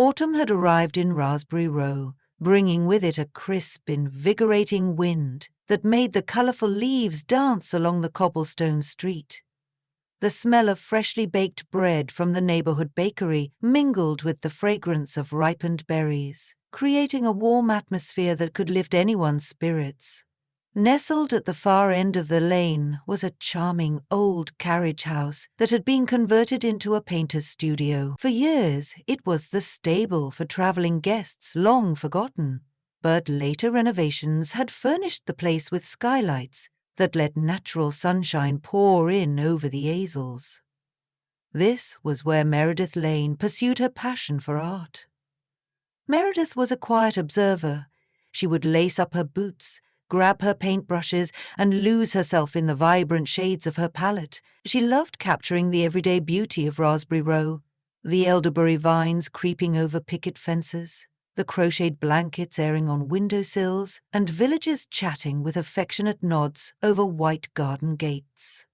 Autumn had arrived in Raspberry Row, bringing with it a crisp, invigorating wind that made the colourful leaves dance along the cobblestone street. The smell of freshly baked bread from the neighbourhood bakery mingled with the fragrance of ripened berries, creating a warm atmosphere that could lift anyone's spirits. Nestled at the far end of the lane was a charming old carriage house that had been converted into a painter's studio. For years, it was the stable for travelling guests long forgotten, but later renovations had furnished the place with skylights that let natural sunshine pour in over the easels. This was where Meredith Lane pursued her passion for art. Meredith was a quiet observer. She would lace up her boots, grab her paintbrushes, and lose herself in the vibrant shades of her palette. She loved capturing the everyday beauty of Raspberry Row, the elderberry vines creeping over picket fences, the crocheted blankets airing on windowsills, and villagers chatting with affectionate nods over white garden gates.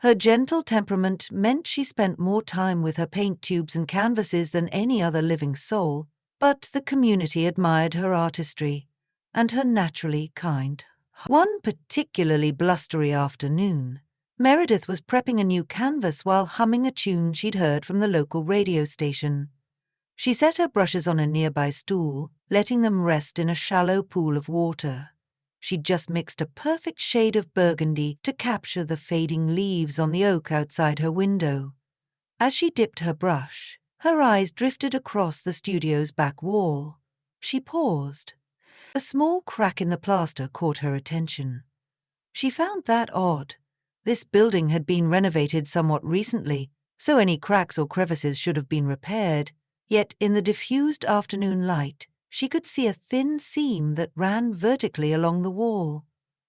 Her gentle temperament meant she spent more time with her paint tubes and canvases than any other living soul, but the community admired her artistry and her naturally kind. One particularly blustery afternoon, Meredith was prepping a new canvas while humming a tune she'd heard from the local radio station. She set her brushes on a nearby stool, letting them rest in a shallow pool of water. She'd just mixed a perfect shade of burgundy to capture the fading leaves on the oak outside her window. As she dipped her brush, her eyes drifted across the studio's back wall. She paused. A small crack in the plaster caught her attention. She found that odd. This building had been renovated somewhat recently, so any cracks or crevices should have been repaired. Yet in the diffused afternoon light, she could see a thin seam that ran vertically along the wall.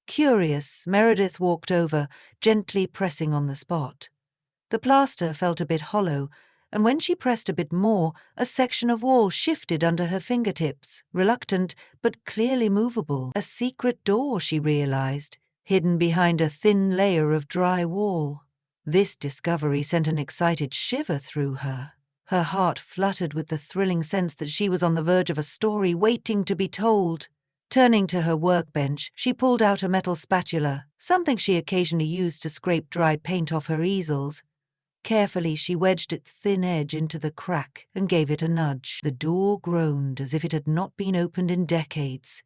Curious, Meredith walked over, gently pressing on the spot. The plaster felt a bit hollow, and when she pressed a bit more, a section of wall shifted under her fingertips, reluctant but clearly movable. A secret door, she realized, hidden behind a thin layer of dry wall. This discovery sent an excited shiver through her. Her heart fluttered with the thrilling sense that she was on the verge of a story waiting to be told. Turning to her workbench, she pulled out a metal spatula, something she occasionally used to scrape dried paint off her easels. Carefully, she wedged its thin edge into the crack and gave it a nudge. The door groaned as if it had not been opened in decades.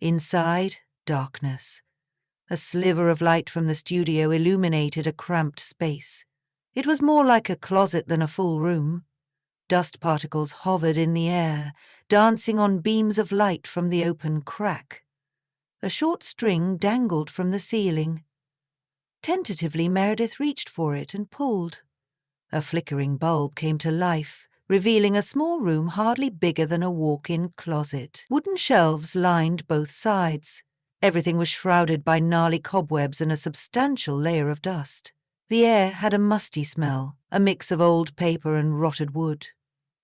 Inside, darkness. A sliver of light from the studio illuminated a cramped space. It was more like a closet than a full room. Dust particles hovered in the air, dancing on beams of light from the open crack. A short string dangled from the ceiling. Tentatively, Meredith reached for it and pulled. A flickering bulb came to life, revealing a small room hardly bigger than a walk-in closet. Wooden shelves lined both sides. Everything was shrouded by gnarly cobwebs and a substantial layer of dust. The air had a musty smell, a mix of old paper and rotted wood.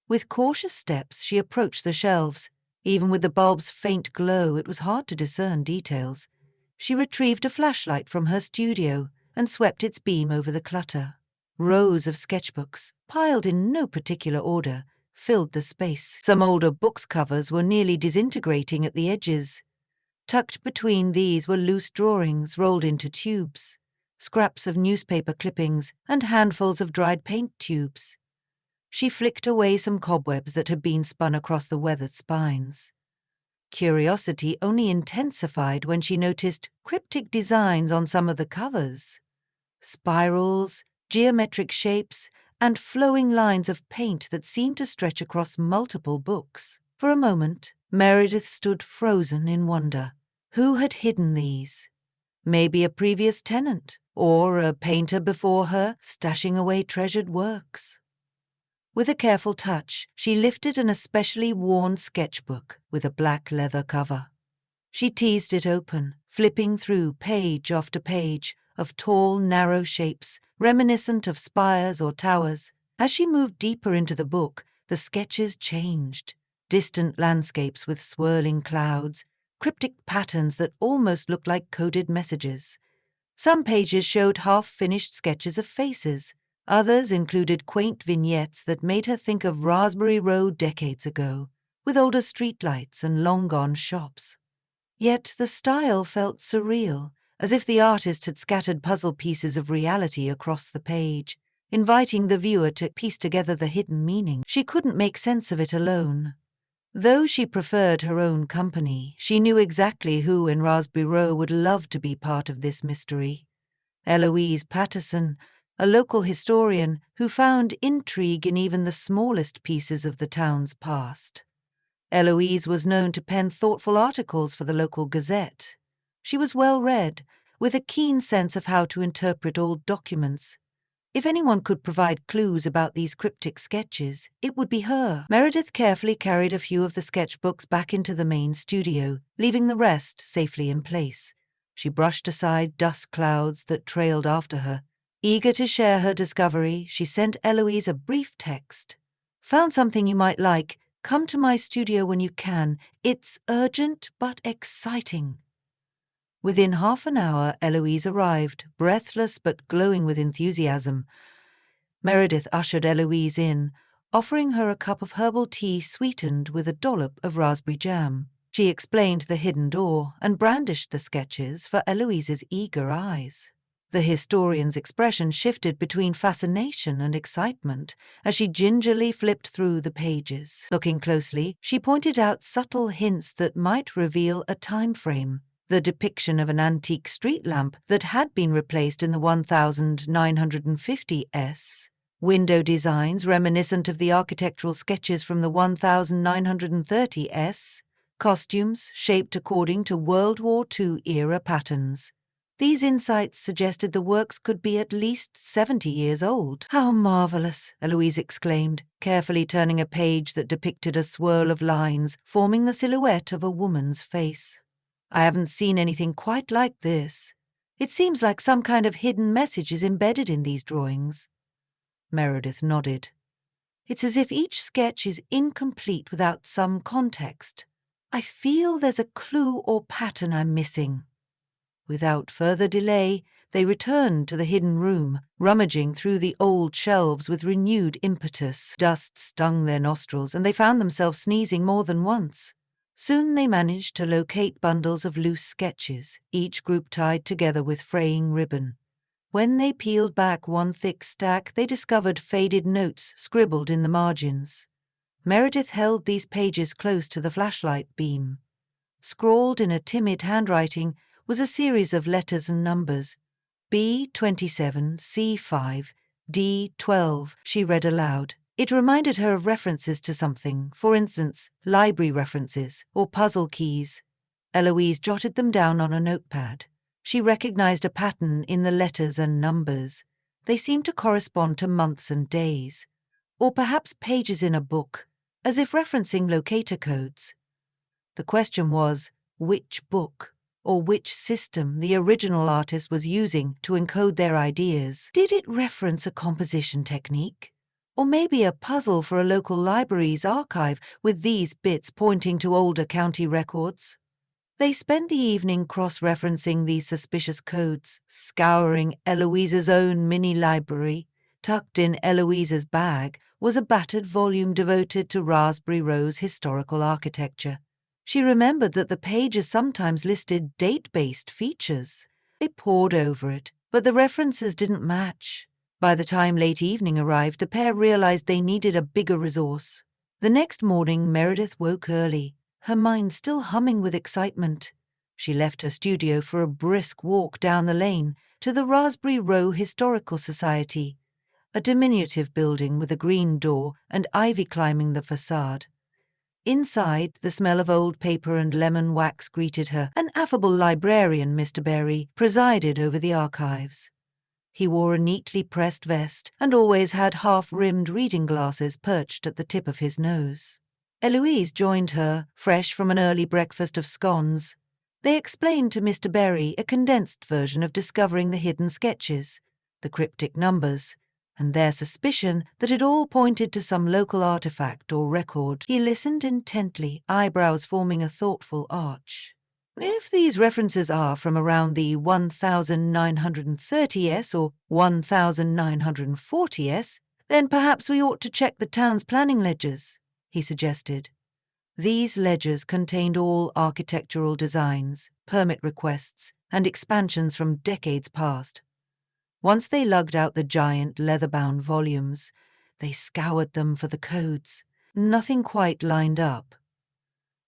With cautious steps, she approached the shelves. Even with the bulb's faint glow, it was hard to discern details. She retrieved a flashlight from her studio and swept its beam over the clutter. Rows of sketchbooks, piled in no particular order, filled the space. Some older books covers were nearly disintegrating at the edges. Tucked between these were loose drawings rolled into tubes, scraps of newspaper clippings, and handfuls of dried paint tubes. She flicked away some cobwebs that had been spun across the weathered spines. Curiosity only intensified when she noticed cryptic designs on some of the covers. Spirals, geometric shapes, and flowing lines of paint that seemed to stretch across multiple books. For a moment, Meredith stood frozen in wonder. Who had hidden these? Maybe a previous tenant, or a painter before her, stashing away treasured works. With a careful touch, she lifted an especially worn sketchbook with a black leather cover. She teased it open, flipping through page after page of tall, narrow shapes, reminiscent of spires or towers. As she moved deeper into the book, the sketches changed. Distant landscapes with swirling clouds, cryptic patterns that almost looked like coded messages. Some pages showed half-finished sketches of faces, Others included quaint vignettes that made her think of Raspberry Row decades ago, with older streetlights and long-gone shops. Yet the style felt surreal, as if the artist had scattered puzzle pieces of reality across the page, inviting the viewer to piece together the hidden meaning. She couldn't make sense of it alone. Though she preferred her own company, she knew exactly who in Raspberry Row would love to be part of this mystery. Eloise Patterson, a local historian who found intrigue in even the smallest pieces of the town's past. Eloise was known to pen thoughtful articles for the local Gazette. She was well read, with a keen sense of how to interpret old documents. If anyone could provide clues about these cryptic sketches, it would be her. Meredith carefully carried a few of the sketchbooks back into the main studio, leaving the rest safely in place. She brushed aside dust clouds that trailed after her. Eager to share her discovery, she sent Eloise a brief text. "Found something you might like. Come to my studio when you can. It's urgent but exciting." Within half an hour, Eloise arrived, breathless but glowing with enthusiasm. Meredith ushered Eloise in, offering her a cup of herbal tea sweetened with a dollop of raspberry jam. She explained the hidden door and brandished the sketches for Eloise's eager eyes. The historian's expression shifted between fascination and excitement as she gingerly flipped through the pages. Looking closely, she pointed out subtle hints that might reveal a time frame. The depiction of an antique street lamp that had been replaced in the 1950s, window designs reminiscent of the architectural sketches from the 1930s, costumes shaped according to World War II era patterns. These insights suggested the works could be at least 70 years old. "How marvelous!" Eloise exclaimed, carefully turning a page that depicted a swirl of lines forming the silhouette of a woman's face. "I haven't seen anything quite like this. It seems like some kind of hidden message is embedded in these drawings." Meredith nodded. "It's as if each sketch is incomplete without some context. I feel there's a clue or pattern I'm missing." Without further delay, they returned to the hidden room, rummaging through the old shelves with renewed impetus. Dust stung their nostrils, and they found themselves sneezing more than once. Soon they managed to locate bundles of loose sketches, each group tied together with fraying ribbon. When they peeled back one thick stack, they discovered faded notes scribbled in the margins. Meredith held these pages close to the flashlight beam. Scrawled in a timid handwriting was a series of letters and numbers. B27, C5, D12, she read aloud. It reminded her of references to something, for instance, library references or puzzle keys. Eloise jotted them down on a notepad. She recognized a pattern in the letters and numbers. They seemed to correspond to months and days, or perhaps pages in a book, as if referencing locator codes. The question was, which book or which system the original artist was using to encode their ideas? Did it reference a composition technique? Or maybe a puzzle for a local library's archive with these bits pointing to older county records? They spent the evening cross-referencing these suspicious codes, scouring Eloise's own mini-library. Tucked in Eloise's bag was a battered volume devoted to Raspberry Row's historical architecture. She remembered that the pages sometimes listed date-based features. They pored over it, but the references didn't match. By the time late evening arrived, the pair realized they needed a bigger resource. The next morning, Meredith woke early, her mind still humming with excitement. She left her studio for a brisk walk down the lane to the Raspberry Row Historical Society, a diminutive building with a green door and ivy climbing the facade. Inside, the smell of old paper and lemon wax greeted her. An affable librarian, Mr. Berry, presided over the archives. He wore a neatly pressed vest and always had half-rimmed reading glasses perched at the tip of his nose. Eloise joined her, fresh from an early breakfast of scones. They explained to Mr. Berry a condensed version of discovering the hidden sketches, the cryptic numbers, and their suspicion that it all pointed to some local artifact or record. He listened intently, eyebrows forming a thoughtful arch. If these references are from around the 1930s or 1940s, then perhaps we ought to check the town's planning ledgers, he suggested. These ledgers contained all architectural designs, permit requests, and expansions from decades past. Once they lugged out the giant leather-bound volumes, they scoured them for the codes. Nothing quite lined up.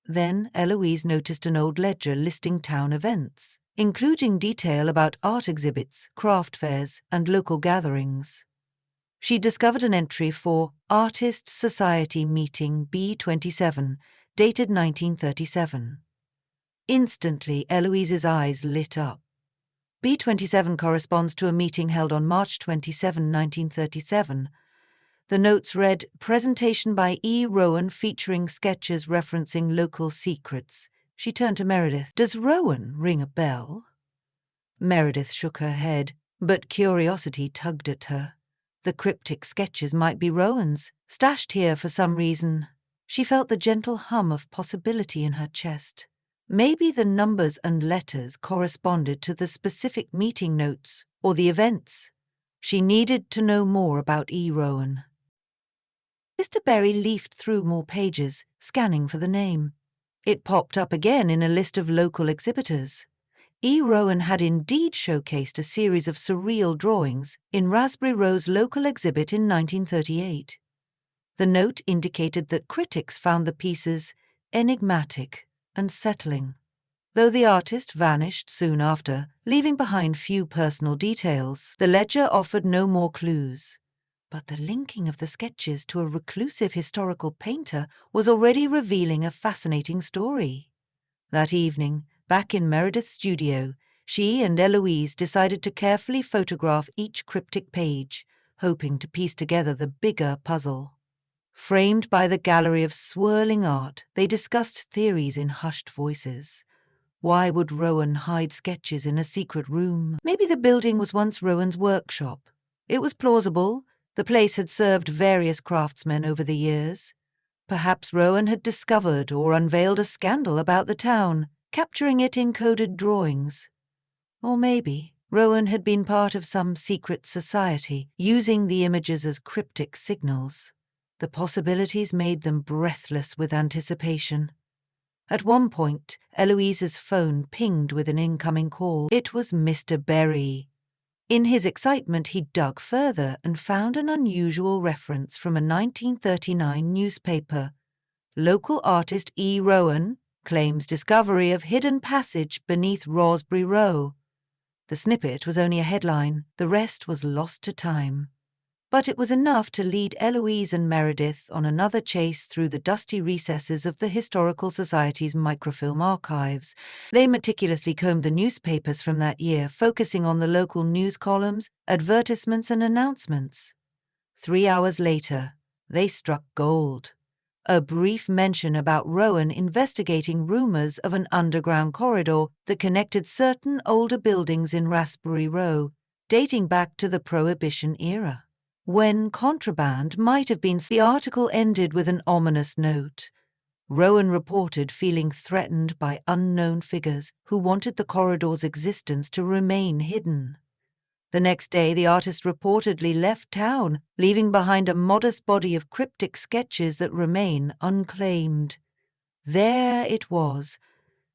Then Eloise noticed an old ledger listing town events, including detail about art exhibits, craft fairs, and local gatherings. She discovered an entry for Artist Society Meeting B27, dated 1937. Instantly, Eloise's eyes lit up. B27 corresponds to a meeting held on March 27, 1937. The notes read, "Presentation by E. Rowan featuring sketches referencing local secrets." She turned to Meredith. "Does Rowan ring a bell?" Meredith shook her head, but curiosity tugged at her. The cryptic sketches might be Rowan's, stashed here for some reason. She felt the gentle hum of possibility in her chest. Maybe the numbers and letters corresponded to the specific meeting notes or the events. She needed to know more about E. Rowan. Mr. Berry leafed through more pages, scanning for the name. It popped up again in a list of local exhibitors. E. Rowan had indeed showcased a series of surreal drawings in Raspberry Row's local exhibit in 1938. The note indicated that critics found the pieces enigmatic and settling. Though the artist vanished soon after, leaving behind few personal details, the ledger offered no more clues. But the linking of the sketches to a reclusive historical painter was already revealing a fascinating story. That evening, back in Meredith's studio, she and Eloise decided to carefully photograph each cryptic page, hoping to piece together the bigger puzzle. Framed by the gallery of swirling art, they discussed theories in hushed voices. Why would Rowan hide sketches in a secret room? Maybe the building was once Rowan's workshop. It was plausible. The place had served various craftsmen over the years. Perhaps Rowan had discovered or unveiled a scandal about the town, capturing it in coded drawings. Or maybe Rowan had been part of some secret society, using the images as cryptic signals. The possibilities made them breathless with anticipation. At one point, Eloise's phone pinged with an incoming call. It was Mr. Berry. In his excitement, he dug further and found an unusual reference from a 1939 newspaper. Local artist E. Rowan claims discovery of hidden passage beneath Raspberry Row. The snippet was only a headline. The rest was lost to time. But it was enough to lead Eloise and Meredith on another chase through the dusty recesses of the Historical Society's microfilm archives. They meticulously combed the newspapers from that year, focusing on the local news columns, advertisements, and announcements. 3 hours later, they struck gold. A brief mention about Rowan investigating rumors of an underground corridor that connected certain older buildings in Raspberry Row, dating back to the Prohibition era. When contraband might have been, the article ended with an ominous note. Rowan reported feeling threatened by unknown figures who wanted the corridor's existence to remain hidden. The next day, the artist reportedly left town, leaving behind a modest body of cryptic sketches that remain unclaimed. There it was,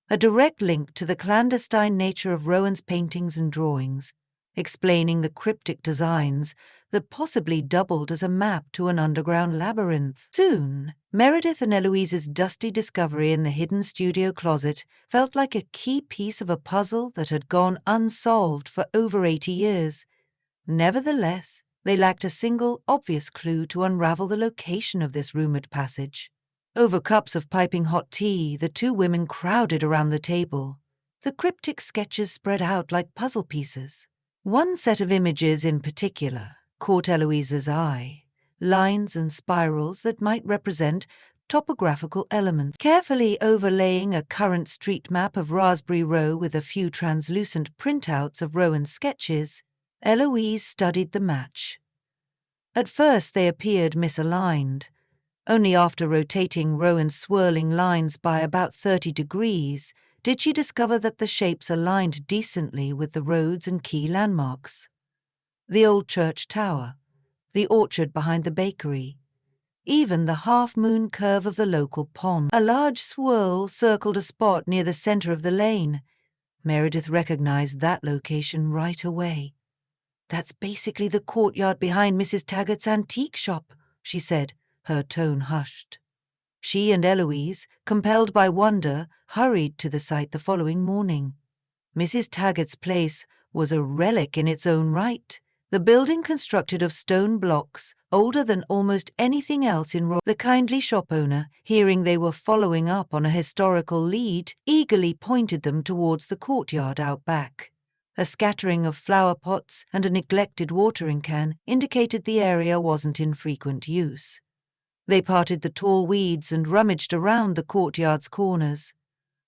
a direct link to the clandestine nature of Rowan's paintings and drawings, explaining the cryptic designs that possibly doubled as a map to an underground labyrinth. Soon, Meredith and Eloise's dusty discovery in the hidden studio closet felt like a key piece of a puzzle that had gone unsolved for over 80 years. Nevertheless, they lacked a single obvious clue to unravel the location of this rumored passage. Over cups of piping hot tea, the two women crowded around the table. The cryptic sketches spread out like puzzle pieces. One set of images in particular caught Eloise's eye, lines and spirals that might represent topographical elements. Carefully overlaying a current street map of Raspberry Row with a few translucent printouts of Rowan's sketches, Eloise studied the match. At first they appeared misaligned. Only after rotating Rowan's swirling lines by about 30 degrees did she discover that the shapes aligned decently with the roads and key landmarks. The old church tower, the orchard behind the bakery, even the half-moon curve of the local pond. A large swirl circled a spot near the center of the lane. Meredith recognized that location right away. "That's basically the courtyard behind Mrs. Taggart's antique shop," she said, her tone hushed. She and Eloise, compelled by wonder, hurried to the site the following morning. Mrs. Taggart's place was a relic in its own right. The building, constructed of stone blocks, older than almost anything else in The kindly shop owner, hearing they were following up on a historical lead, eagerly pointed them towards the courtyard out back. A scattering of flower pots and a neglected watering can indicated the area wasn't in frequent use. They parted the tall weeds and rummaged around the courtyard's corners.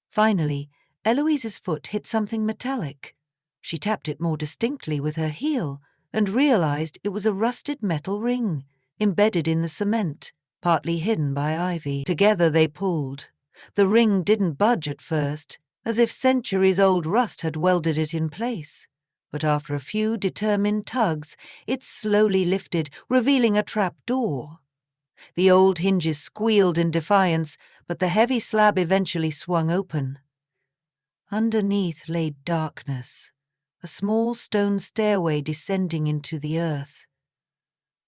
Finally, Eloise's foot hit something metallic. She tapped it more distinctly with her heel and realized it was a rusted metal ring, embedded in the cement, partly hidden by ivy. Together they pulled. The ring didn't budge at first, as if centuries-old rust had welded it in place. But after a few determined tugs, it slowly lifted, revealing a trap door. The old hinges squealed in defiance, but the heavy slab eventually swung open. Underneath lay darkness, a small stone stairway descending into the earth.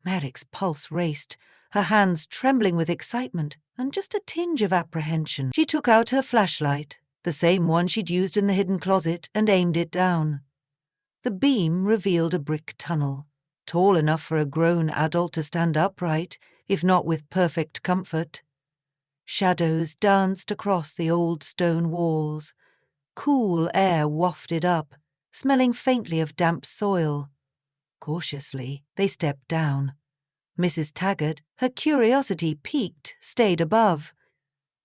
Merrick's pulse raced, her hands trembling with excitement and just a tinge of apprehension. She took out her flashlight, the same one she'd used in the hidden closet, and aimed it down. The beam revealed a brick tunnel, tall enough for a grown adult to stand upright, if not with perfect comfort. Shadows danced across the old stone walls. Cool air wafted up, smelling faintly of damp soil. Cautiously, they stepped down. Mrs. Taggart, her curiosity piqued, stayed above,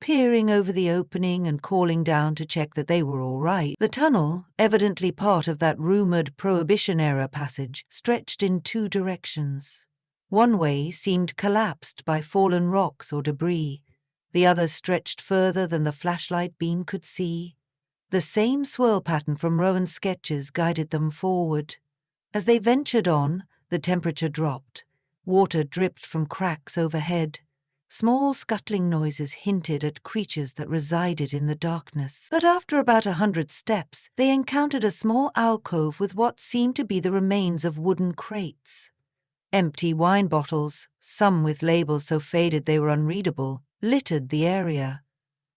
peering over the opening and calling down to check that they were all right. The tunnel, evidently part of that rumored Prohibition-era passage, stretched in two directions. One way seemed collapsed by fallen rocks or debris. The other stretched further than the flashlight beam could see. The same swirl pattern from Rowan's sketches guided them forward. As they ventured on, the temperature dropped. Water dripped from cracks overhead. Small scuttling noises hinted at creatures that resided in the darkness. But after about 100 steps, they encountered a small alcove with what seemed to be the remains of wooden crates. Empty wine bottles, some with labels so faded they were unreadable, littered the area.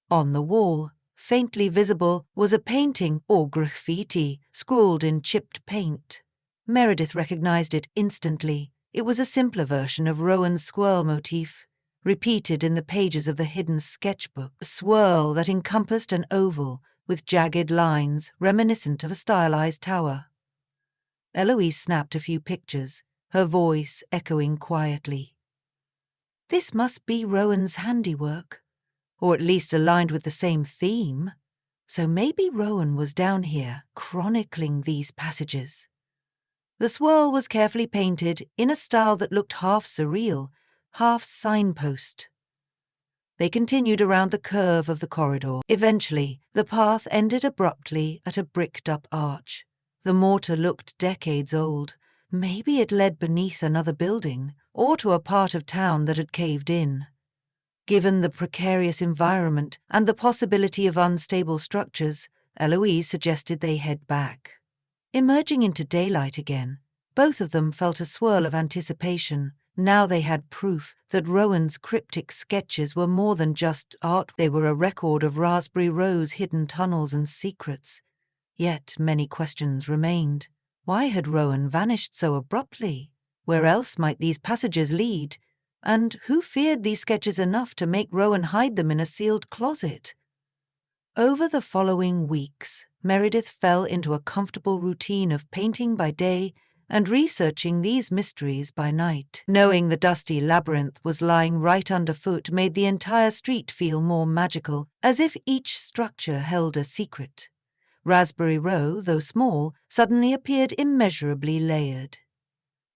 On the wall, faintly visible, was a painting or graffiti scrawled in chipped paint. Meredith recognized it instantly. It was a simpler version of Rowan's swirl motif, repeated in the pages of the hidden sketchbook, a swirl that encompassed an oval with jagged lines reminiscent of a stylized tower. Eloise snapped a few pictures, her voice echoing quietly. "This must be Rowan's handiwork, or at least aligned with the same theme. So maybe Rowan was down here, chronicling these passages." The swirl was carefully painted in a style that looked half surreal, half signpost. They continued around the curve of the corridor. Eventually, the path ended abruptly at a bricked-up arch. The mortar looked decades old. Maybe it led beneath another building, or to a part of town that had caved in. Given the precarious environment and the possibility of unstable structures, Eloise suggested they head back. Emerging into daylight again, both of them felt a swirl of anticipation. Now they had proof that Rowan's cryptic sketches were more than just art. They were a record of Raspberry Row's hidden tunnels and secrets. Yet many questions remained. Why had Rowan vanished so abruptly? Where else might these passages lead? And who feared these sketches enough to make Rowan hide them in a sealed closet? Over the following weeks, Meredith fell into a comfortable routine of painting by day and researching these mysteries by night. Knowing the dusty labyrinth was lying right underfoot made the entire street feel more magical, as if each structure held a secret. Raspberry Row, though small, suddenly appeared immeasurably layered.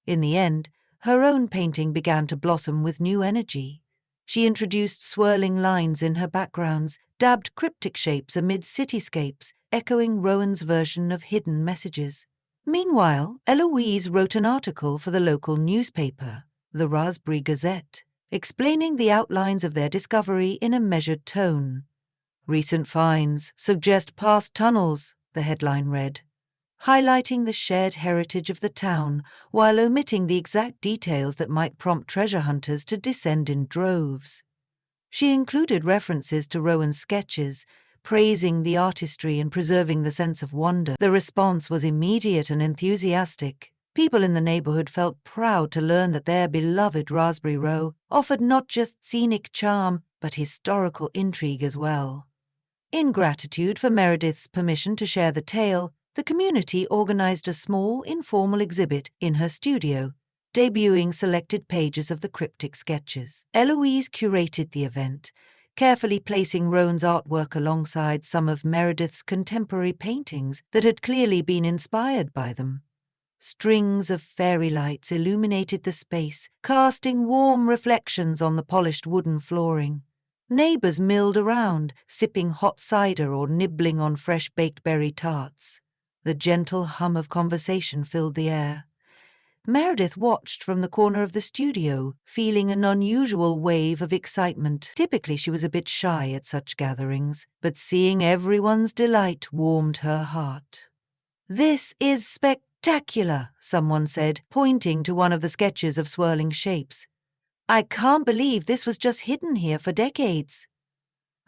In the end, her own painting began to blossom with new energy. She introduced swirling lines in her backgrounds, dabbed cryptic shapes amid cityscapes, echoing Rowan's version of hidden messages. Meanwhile, Eloise wrote an article for the local newspaper, the Raspberry Gazette, explaining the outlines of their discovery in a measured tone. "Recent finds suggest past tunnels," the headline read, highlighting the shared heritage of the town while omitting the exact details that might prompt treasure hunters to descend in droves. She included references to Rowan's sketches, praising the artistry and preserving the sense of wonder. The response was immediate and enthusiastic. People in the neighborhood felt proud to learn that their beloved Raspberry Row offered not just scenic charm, but historical intrigue as well. In gratitude for Meredith's permission to share the tale, the community organized a small, informal exhibit in her studio, debuting selected pages of the cryptic sketches. Eloise curated the event, carefully placing Rowan's artwork alongside some of Meredith's contemporary paintings that had clearly been inspired by them. Strings of fairy lights illuminated the space, casting warm reflections on the polished wooden flooring. Neighbors milled around, sipping hot cider or nibbling on fresh-baked berry tarts. The gentle hum of conversation filled the air. Meredith watched from the corner of the studio, feeling an unusual wave of excitement. Typically, she was a bit shy at such gatherings, but seeing everyone's delight warmed her heart. "This is spectacular," someone said, pointing to one of the sketches of swirling shapes. "I can't believe this was just hidden here for decades."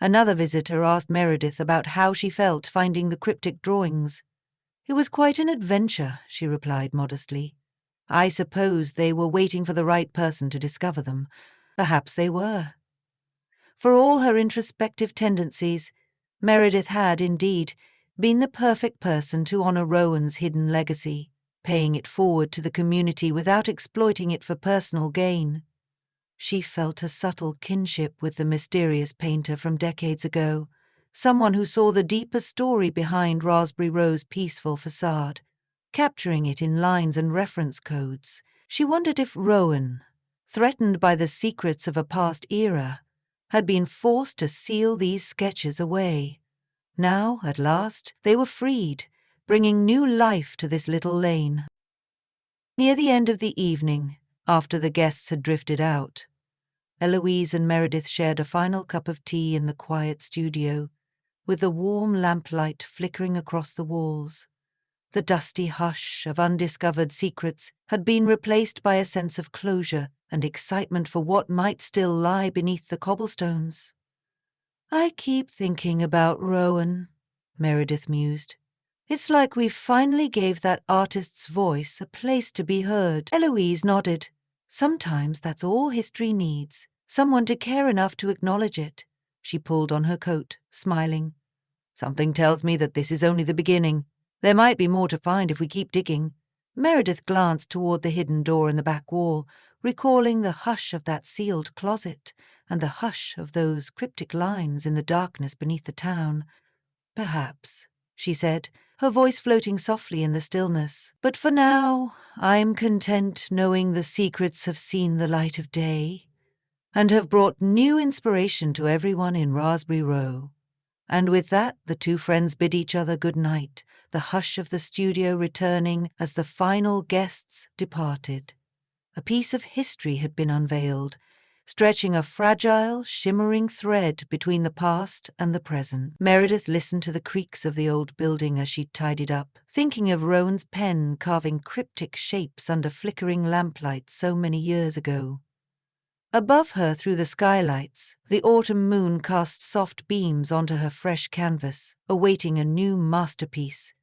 Another visitor asked Meredith about how she felt finding the cryptic drawings. "It was quite an adventure," she replied modestly. "I suppose they were waiting for the right person to discover them. Perhaps they were." For all her introspective tendencies, Meredith had, indeed, been the perfect person to honor Rowan's hidden legacy, paying it forward to the community without exploiting it for personal gain. She felt a subtle kinship with the mysterious painter from decades ago, someone who saw the deeper story behind Raspberry Row's peaceful facade, capturing it in lines and reference codes. She wondered if Rowan, threatened by the secrets of a past era, had been forced to seal these sketches away. Now, at last, they were freed, bringing new life to this little lane. Near the end of the evening, after the guests had drifted out, Eloise and Meredith shared a final cup of tea in the quiet studio, with the warm lamplight flickering across the walls. The dusty hush of undiscovered secrets had been replaced by a sense of closure and excitement for what might still lie beneath the cobblestones. "I keep thinking about Rowan," Meredith mused. "It's like we finally gave that artist's voice a place to be heard." Eloise nodded. "Sometimes that's all history needs, someone to care enough to acknowledge it." She pulled on her coat, smiling. "Something tells me that this is only the beginning. There might be more to find if we keep digging." Meredith glanced toward the hidden door in the back wall, recalling the hush of that sealed closet and the hush of those cryptic lines in the darkness beneath the town. "Perhaps," she said, her voice floating softly in the stillness. "But for now, I'm content knowing the secrets have seen the light of day and have brought new inspiration to everyone in Raspberry Row." And with that, the two friends bid each other good night, the hush of the studio returning as the final guests departed. A piece of history had been unveiled, stretching a fragile, shimmering thread between the past and the present. Meredith listened to the creaks of the old building as she tidied up, thinking of Rowan's pen carving cryptic shapes under flickering lamplight so many years ago. Above her, through the skylights, the autumn moon cast soft beams onto her fresh canvas, awaiting a new masterpiece,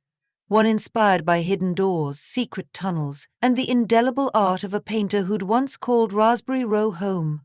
one inspired by hidden doors, secret tunnels, and the indelible art of a painter who'd once called Raspberry Row home.